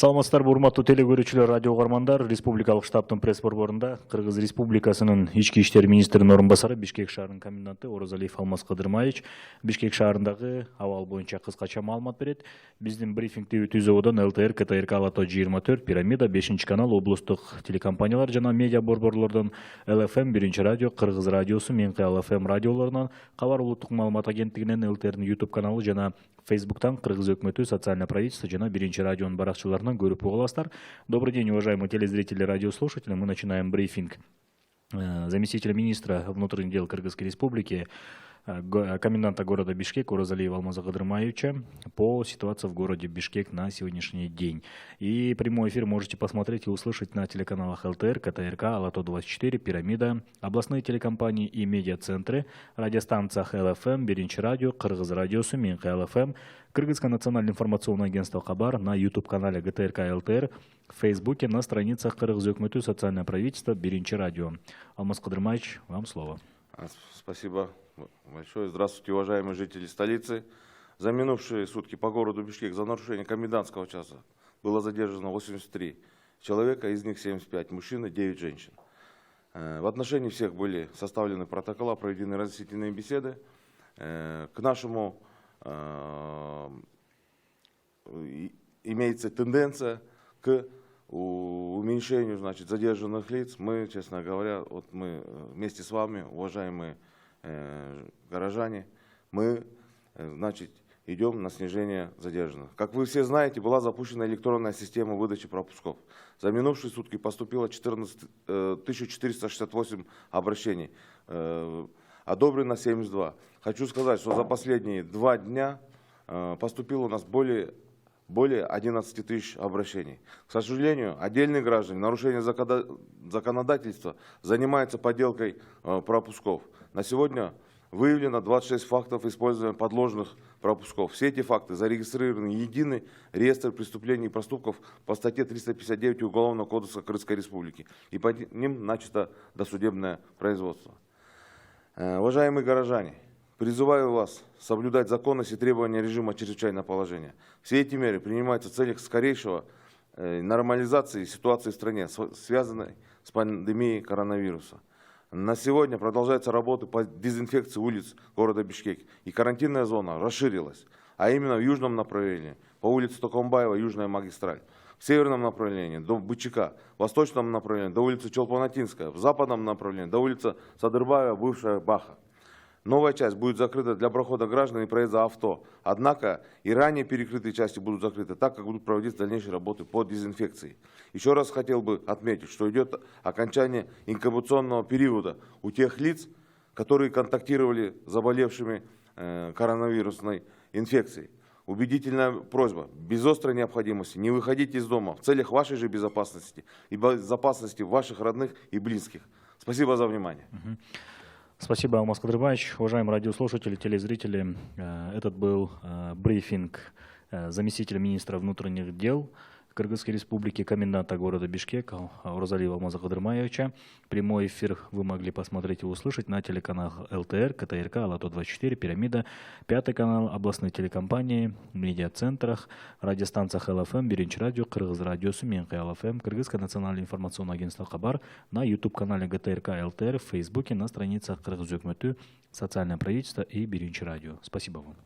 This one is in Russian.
Саламатсыздар, урматтуу теле көрүүчүлөр, радио угармандар. Республикалык штабтын пресс борборунда Кыргыз Республикасынын ички иштер министринин орун басары, Бишкек шаарынын коменданты Оразалиев Алмаз Кыдырмаевич Бишкек шаарындагы абал боюнча кыскача маалымат берет. Биздин брифингди өтүүзүүдөн ЛТР, КТРК, Алато 24, Пирамида, 5 канал, облустук телекомпаниялар жана медиа борборлордон ЛФМ, 1 радио, Кыргыз радиосу, Менкы ЛФМ радиолорунан, Кабар улуттук маалымат агенттигинен, ЛТРдин YouTube каналы жана Фейсбуктан Кыргыз өкмөтү, социальное правительство жана 1 радионун баракчаларынан көрүп уга аласыздар. Добрый день, уважаемые телезрители, радиослушатели. Мы начинаем брифинг заместителя министра внутренних дел Кыргызской Республики, коменданта города Бишкек Оразалиева Алмаза Кыдырмаевича по ситуации в городе Бишкек на сегодняшний день. И прямой эфир можете посмотреть и услышать на телеканалах ЛТР, КТРК, Алато 24, Пирамида, областные телекомпании и медиацентры, радиостанциях ЛФМ, 1 радио, Кыргыз радиосу, Менкы ЛФМ, Кыргызское национальное информационное агентство Кабар, на YouTube-канале ГТРК ЛТР, в Фейсбуке, на страницах Кыргыз өкмөтү, социальное правительство, 1 радио. Алмаз Кыдырмаевич, вам слово. Спасибо большое. Здравствуйте, уважаемые жители столицы. За минувшие сутки по городу Бишкек за нарушение комендантского часа было задержано 83 человека, из них 75 мужчин и 9 женщин. В отношении всех были составлены протокола, проведены разъяснительные беседы. К нашему имеется тенденция к уменьшению, значит, задержанных лиц. Мы, честно говоря, вот мы вместе с вами, уважаемые горожане, мы, значит, идем на снижение задержанных. Как вы все знаете, была запущена электронная система выдачи пропусков. За минувшие сутки поступило 1468 обращений, одобрено 72. Хочу сказать, что за последние 2 дня поступило у нас более 11 тысяч обращений. К сожалению, отдельные граждане в нарушении законодательства занимаются подделкой пропусков. На сегодня выявлено 26 фактов использования подложных пропусков. Все эти факты зарегистрированы в единый реестр преступлений и проступков по статье 359 Уголовного кодекса Кыргызской Республики. И по ним начато досудебное производство. Уважаемые горожане, призываю вас соблюдать законность и требования режима чрезвычайного положения. Все эти меры принимаются в целях скорейшего нормализации ситуации в стране, связанной с пандемией коронавируса. На сегодня продолжаются работы по дезинфекции улиц города Бишкек, и карантинная зона расширилась, а именно в южном направлении, по улице Токомбаева, Южная магистраль, в северном направлении до Бычака, в восточном направлении до улицы Чолпанатинская, в западном направлении до улицы Садырбаева, бывшая Баха. Новая часть будет закрыта для прохода граждан и проезда авто. Однако и ранее перекрытые части будут закрыты, так как будут проводиться дальнейшие работы по дезинфекции. Еще раз хотел бы отметить, что идет окончание инкубационного периода у тех лиц, которые контактировали с заболевшими коронавирусной инфекцией. Убедительная просьба, без острой необходимости не выходите из дома в целях вашей же безопасности и безопасности ваших родных и близких. Спасибо за внимание. Спасибо, Алмаз Кыдырмаевич. Уважаемые радиослушатели, телезрители, этот был брифинг заместителя министра внутренних дел Кыргызской Республики, коменданта города Бишкек Оразалиева Алмаза Кыдырмаевича. Прямой эфир вы могли посмотреть и услышать на телеканалах ЛТР, КТРК, Алато 24, Пирамида, 5 канал, областные телекомпании, медиацентрах, радиостанциях ЛФМ, 1 радио, Кыргыз радиосу, Менкы ЛФМ, Кыргызское национальное информационное агентство Кабар, на YouTube-канале ГТРК ЛТР, в Фейсбуке, на страницах Кыргыз өкмөтү, социальное правительство и 1 радио. Спасибо вам.